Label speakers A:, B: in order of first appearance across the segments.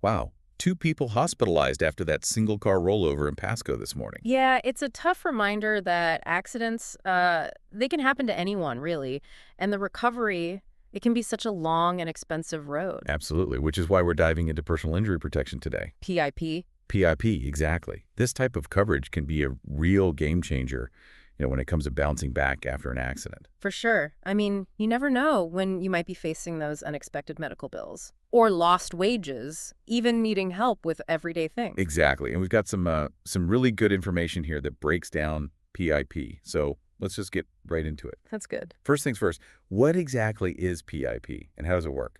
A: Wow. Two people hospitalized after that single-car rollover in Pasco this morning.
B: Yeah, it's a tough reminder that accidents, they can happen to anyone, really. And the recovery, it can be such a long and expensive road.
A: Absolutely, which is why we're diving into personal injury protection today.
B: PIP.
A: PIP, exactly. This type of coverage can be a real game changer, when it comes to bouncing back after an accident.
B: For sure. I mean, you never know when you might be facing those unexpected medical bills or lost wages, even needing help with everyday things.
A: Exactly. And we've got some really good information here that breaks down PIP. So let's just get right into it.
B: That's good.
A: First things first, what exactly is PIP and how does it work?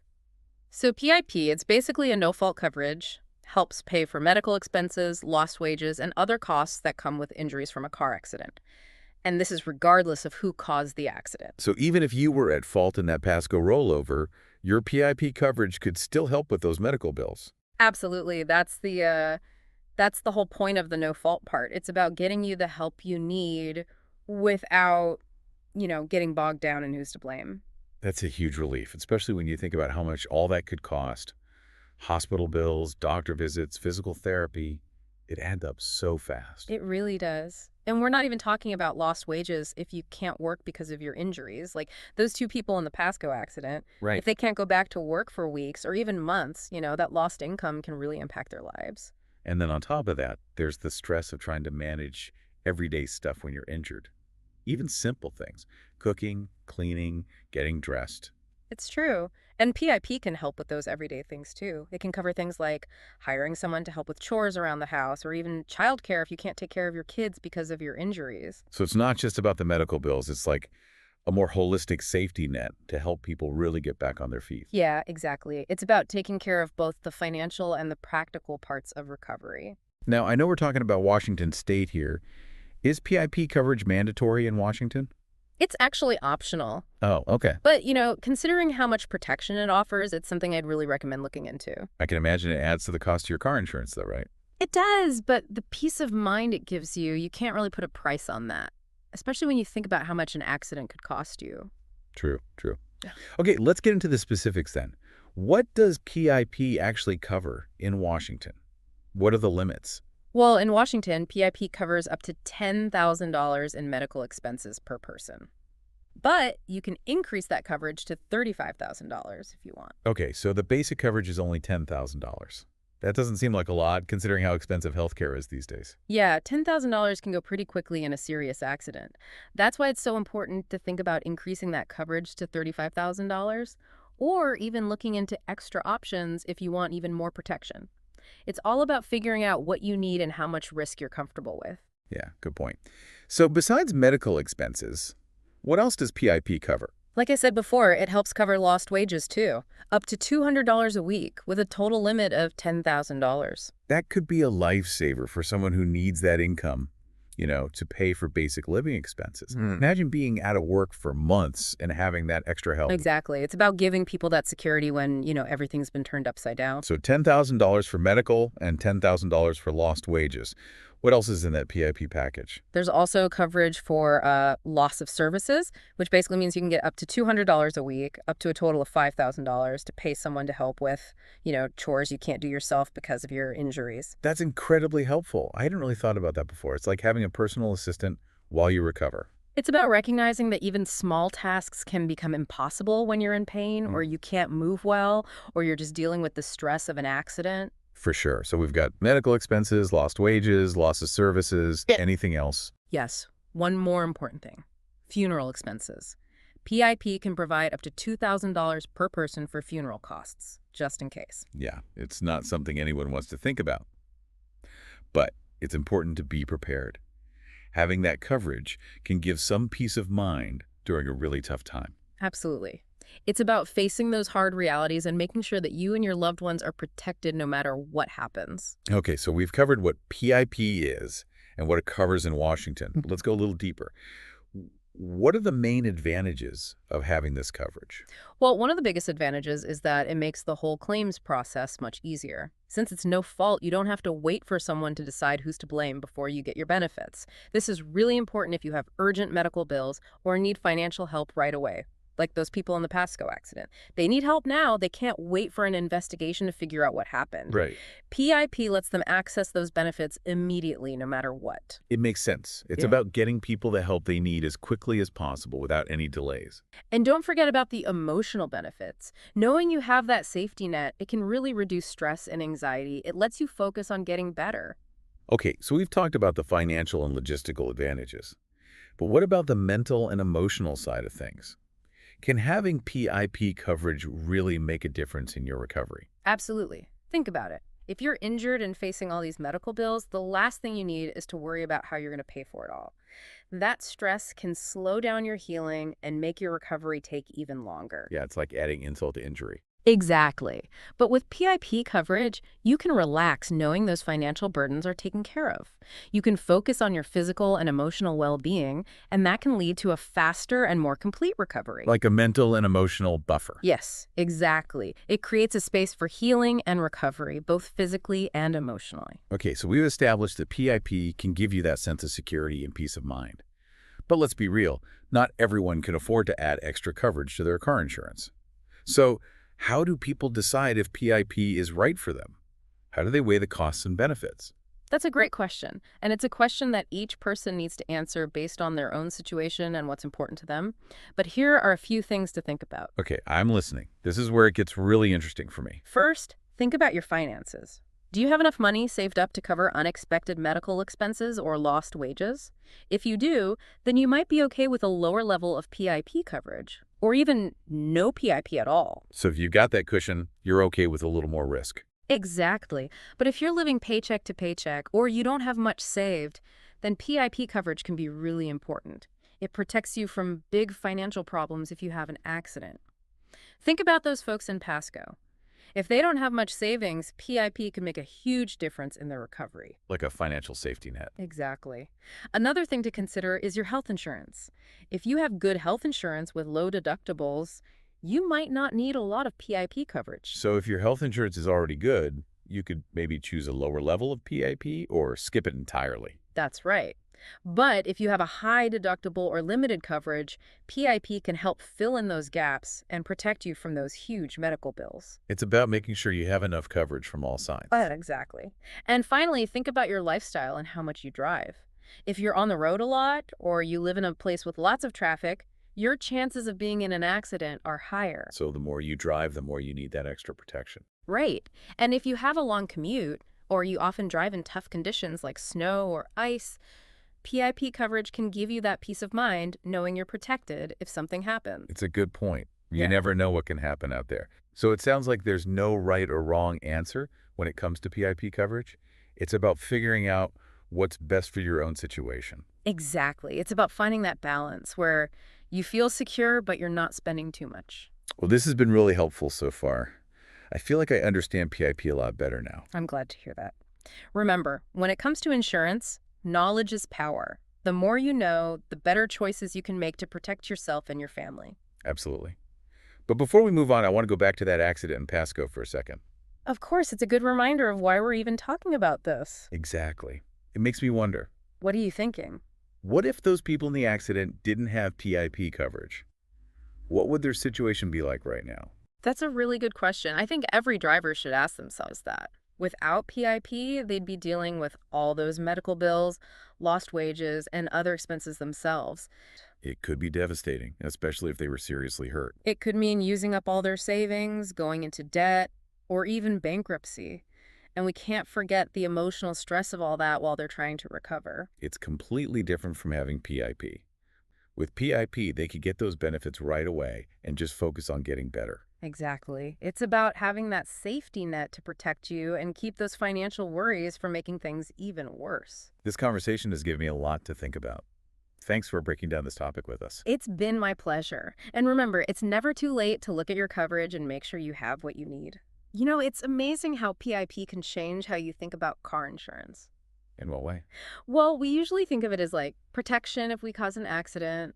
B: So PIP, it's basically a no-fault coverage, helps pay for medical expenses, lost wages, and other costs that come with injuries from a car accident. And this is regardless of who caused the accident.
A: So even if you were at fault in that Pasco rollover, your PIP coverage could still help with those medical bills.
B: Absolutely. That's the whole point of the no-fault part. It's about getting you the help you need without, getting bogged down in who's to blame.
A: That's a huge relief, especially when you think about how much all that could cost. Hospital bills, doctor visits, physical therapy, it adds up so fast.
B: It really does. And we're not even talking about lost wages if you can't work because of your injuries. Like those two people in the Pasco accident,
A: Right.
B: if they can't go back to work for weeks or even months, that lost income can really impact their lives.
A: And then on top of that, there's the stress of trying to manage everyday stuff when you're injured. Even simple things, cooking, cleaning, getting dressed.
B: It's true. And PIP can help with those everyday things too. It can cover things like hiring someone to help with chores around the house or even childcare if you can't take care of your kids because of your injuries.
A: So it's not just about the medical bills. It's like a more holistic safety net to help people really get back on their feet.
B: Yeah, exactly. It's about taking care of both the financial and the practical parts of recovery.
A: Now, I know we're talking about Washington State here. Is PIP coverage mandatory in Washington?
B: It's actually optional.
A: Oh, okay.
B: But, considering how much protection it offers, it's something I'd really recommend looking into.
A: I can imagine it adds to the cost of your car insurance, though, right?
B: It does, but the peace of mind it gives you, you can't really put a price on that, especially when you think about how much an accident could cost you.
A: True, true.
B: Yeah.
A: Okay, let's get into the specifics then. What does PIP actually cover in Washington? What are the limits?
B: Well, in Washington, PIP covers up to $10,000 in medical expenses per person. But you can increase that coverage to $35,000 if you want.
A: Okay, so the basic coverage is only $10,000. That doesn't seem like a lot considering how expensive healthcare is these days.
B: Yeah, $10,000 can go pretty quickly in a serious accident. That's why it's so important to think about increasing that coverage to $35,000 or even looking into extra options if you want even more protection. It's all about figuring out what you need and how much risk you're comfortable with.
A: Yeah, good point. So besides medical expenses, what else does PIP cover?
B: Like I said before, it helps cover lost wages too, up to $200 a week with a total limit of $10,000.
A: That could be a lifesaver for someone who needs that income, to pay for basic living expenses. Imagine being out of work for months and having that extra help.
B: Exactly. It's about giving people that security when, everything's been turned upside down.
A: So $10,000 for medical and $10,000 for lost wages. What else is in that PIP package?
B: There's also coverage for loss of services, which basically means you can get up to $200 a week, up to a total of $5,000 to pay someone to help with, chores you can't do yourself because of your injuries.
A: That's incredibly helpful. I hadn't really thought about that before. It's like having a personal assistant while you recover.
B: It's about recognizing that even small tasks can become impossible when you're in pain or you can't move well or you're just dealing with the stress of an accident.
A: For sure. So we've got medical expenses, lost wages, loss of services, anything else.
B: Yes, one more important thing, funeral expenses. PIP can provide up to $2,000 per person for funeral costs, just in case.
A: Yeah, it's not something anyone wants to think about. But it's important to be prepared. Having that coverage can give some peace of mind during a really tough time.
B: Absolutely. It's about facing those hard realities and making sure that you and your loved ones are protected no matter what happens.
A: Okay, so we've covered what PIP is and what it covers in Washington. Let's go a little deeper. What are the main advantages of having this coverage?
B: Well, one of the biggest advantages is that it makes the whole claims process much easier. Since it's no fault, you don't have to wait for someone to decide who's to blame before you get your benefits. This is really important if you have urgent medical bills or need financial help right away. like those people in the Pasco accident. They need help now. They can't wait for an investigation to figure out what happened.
A: Right.
B: PIP lets them access those benefits immediately, no matter what.
A: It makes sense. It's
B: Yeah.
A: about getting people the help they need as quickly as possible without any delays.
B: And don't forget about the emotional benefits. Knowing you have that safety net, it can really reduce stress and anxiety. It lets you focus on getting better.
A: Okay, so we've talked about the financial and logistical advantages. But what about the mental and emotional side of things? Can having PIP coverage really make a difference in your recovery?
B: Absolutely. Think about it. If you're injured and facing all these medical bills, the last thing you need is to worry about how you're going to pay for it all. That stress can slow down your healing and make your recovery take even longer.
A: Yeah, it's like adding insult to injury.
B: Exactly. But with PIP coverage, you can relax knowing those financial burdens are taken care of. You can focus on your physical and emotional well-being, and that can lead to a faster and more complete recovery.
A: Like a mental and emotional buffer.
B: Yes, exactly. It creates a space for healing and recovery, both physically and emotionally.
A: Okay, so we've established that PIP can give you that sense of security and peace of mind. But let's be real, not everyone can afford to add extra coverage to their car insurance. So, how do people decide if PIP is right for them? How do they weigh the costs and benefits?
B: That's a great question, and it's a question that each person needs to answer based on their own situation and what's important to them. But here are a few things to think about.
A: Okay, I'm listening. This is where it gets really interesting for me.
B: First, think about your finances. Do you have enough money saved up to cover unexpected medical expenses or lost wages? If you do, then you might be okay with a lower level of PIP coverage, or even no PIP at all.
A: So if you've got that cushion, you're okay with a little more risk.
B: Exactly. But if you're living paycheck to paycheck or you don't have much saved, then PIP coverage can be really important. It protects you from big financial problems if you have an accident. Think about those folks in Pasco. If they don't have much savings, PIP can make a huge difference in their recovery.
A: Like a financial safety net.
B: Exactly. Another thing to consider is your health insurance. If you have good health insurance with low deductibles, you might not need a lot of PIP coverage.
A: So if your health insurance is already good, you could maybe choose a lower level of PIP or skip it entirely.
B: That's right. But if you have a high deductible or limited coverage, PIP can help fill in those gaps and protect you from those huge medical bills.
A: It's about making sure you have enough coverage from all sides.
B: Exactly. And finally, think about your lifestyle and how much you drive. If you're on the road a lot or you live in a place with lots of traffic, your chances of being in an accident are higher.
A: So the more you drive, the more you need that extra protection.
B: Right. And if you have a long commute or you often drive in tough conditions like snow or ice, PIP coverage can give you that peace of mind knowing you're protected if something happens.
A: It's a good point. You
B: Yeah.
A: never know what can happen out there. So it sounds like there's no right or wrong answer when it comes to PIP coverage. It's about figuring out what's best for your own situation.
B: Exactly. It's about finding that balance where you feel secure, but you're not spending too much.
A: Well, this has been really helpful so far. I feel like I understand PIP a lot better now.
B: I'm glad to hear that. Remember, when it comes to insurance, knowledge is power. The more you know, the better choices you can make to protect yourself and your family.
A: Absolutely. But before we move on, I want to go back to that accident in Pasco for a second.
B: Of course, it's a good reminder of why we're even talking about this.
A: Exactly. It makes me wonder,
B: What are you thinking?
A: what if those people in the accident didn't have PIP coverage? What would their situation be like right now?
B: That's a really good question. I think every driver should ask themselves that. Without PIP, they'd be dealing with all those medical bills, lost wages, and other expenses themselves.
A: It could be devastating, especially if they were seriously hurt.
B: It could mean using up all their savings, going into debt, or even bankruptcy. And we can't forget the emotional stress of all that while they're trying to recover.
A: It's completely different from having PIP. With PIP, they could get those benefits right away and just focus on getting better.
B: Exactly. It's about having that safety net to protect you and keep those financial worries from making things even worse.
A: This conversation has given me a lot to think about. Thanks for breaking down this topic with us.
B: It's been my pleasure. And remember, it's never too late to look at your coverage and make sure you have what you need. You know, it's amazing how PIP can change how you think about car insurance.
A: In what way?
B: Well, we usually think of it as like protection if we cause an accident,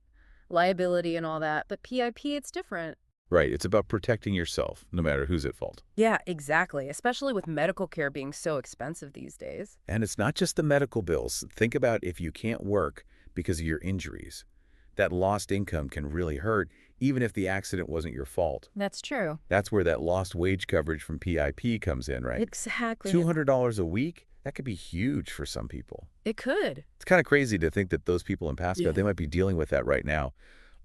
B: liability and all that, but PIP, it's different.
A: Right, it's about protecting yourself, no matter who's at fault.
B: Yeah, exactly, especially with medical care being so expensive these days.
A: And it's not just the medical bills. Think about if you can't work because of your injuries. That lost income can really hurt, even if the accident wasn't your fault.
B: That's true.
A: That's where that lost wage coverage from PIP comes in, right?
B: Exactly.
A: $200 a week? That could be huge for some people.
B: It could.
A: It's kind of crazy to think that those people in Pasco, they might be dealing with that right now,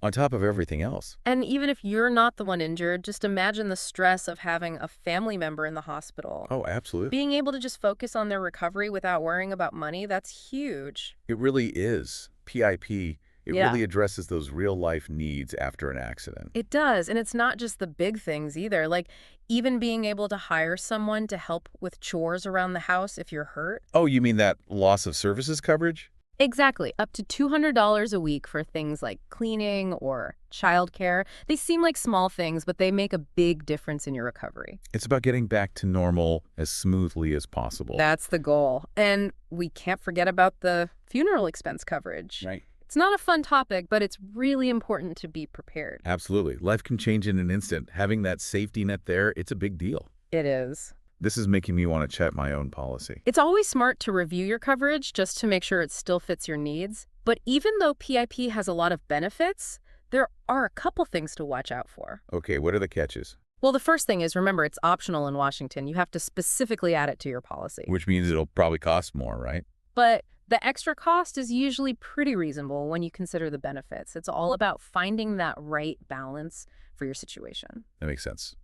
A: on top of everything else.
B: And even if you're not the one injured, just imagine the stress of having a family member in the hospital.
A: Oh, absolutely.
B: Being able to just focus on their recovery without worrying about money, that's huge.
A: It really is. PIP, it
B: Yeah.
A: really addresses those real-life needs after an accident.
B: It does. And it's not just the big things either. Like even being able to hire someone to help with chores around the house if you're hurt.
A: Oh, you mean that loss of services coverage?
B: Exactly. Up to $200 a week for things like cleaning or childcare. They seem like small things, but they make a big difference in your recovery.
A: It's about getting back to normal as smoothly as possible.
B: That's the goal. And we can't forget about the funeral expense coverage.
A: Right.
B: It's not a fun topic, but it's really important to be prepared.
A: Absolutely. Life can change in an instant. Having that safety net there, it's a big deal.
B: It is.
A: This is making me want to check my own policy.
B: It's always smart to review your coverage just to make sure it still fits your needs. But even though PIP has a lot of benefits, there are a couple things to watch out for.
A: Okay, what are the catches?
B: Well, the first thing is, remember, it's optional in Washington. You have to specifically add it to your policy.
A: Which means it'll probably cost more, right?
B: But the extra cost is usually pretty reasonable when you consider the benefits. It's all about finding that right balance for your situation.
A: That makes sense.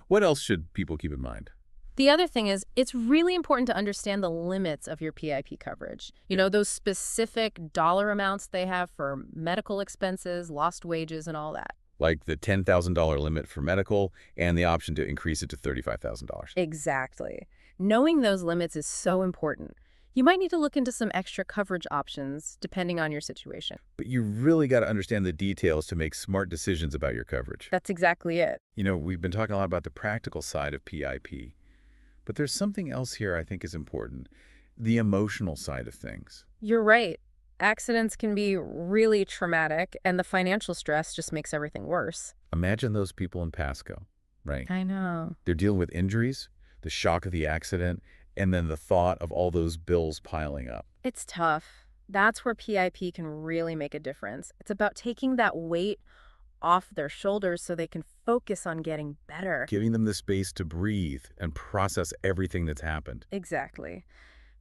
A: What else should people keep in mind?
B: The other thing is, it's really important to understand the limits of your PIP coverage. You know, those specific dollar amounts they have for medical expenses, lost wages, and all that.
A: Like the $10,000 limit for medical and the option to increase it to $35,000.
B: Exactly. Knowing those limits is so important. You might need to look into some extra coverage options depending on your situation.
A: But you really got to understand the details to make smart decisions about your coverage.
B: That's exactly it.
A: You know, we've been talking a lot about the practical side of PIP, but there's something else here I think is important, the emotional side of things.
B: You're right. Accidents can be really traumatic, and the financial stress just makes everything worse.
A: Imagine those people in Pasco, right?
B: I know.
A: They're dealing with injuries, the shock of the accident, and then the thought of all those bills piling up.
B: It's tough. That's where PIP can really make a difference. It's about taking that weight off their shoulders so they can focus on getting better.
A: Giving them the space to breathe and process everything that's happened.
B: Exactly.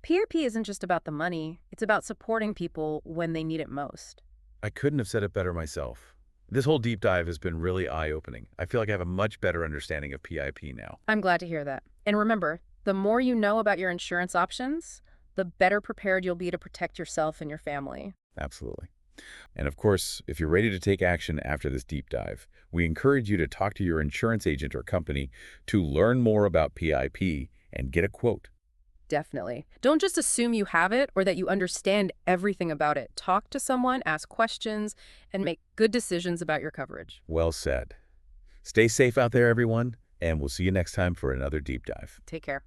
B: PRP isn't just about the money. It's about supporting people when they need it most.
A: I couldn't have said it better myself. This whole deep dive has been really eye-opening. I feel like I have a much better understanding of PIP now.
B: I'm glad to hear that. And remember, the more you know about your insurance options, the better prepared you'll be to protect yourself and your family.
A: Absolutely. And of course, if you're ready to take action after this deep dive, we encourage you to talk to your insurance agent or company to learn more about PIP and get a quote.
B: Definitely. Don't just assume you have it or that you understand everything about it. Talk to someone, ask questions, and make good decisions about your coverage.
A: Well said. Stay safe out there, everyone, and we'll see you next time for another deep dive.
B: Take care.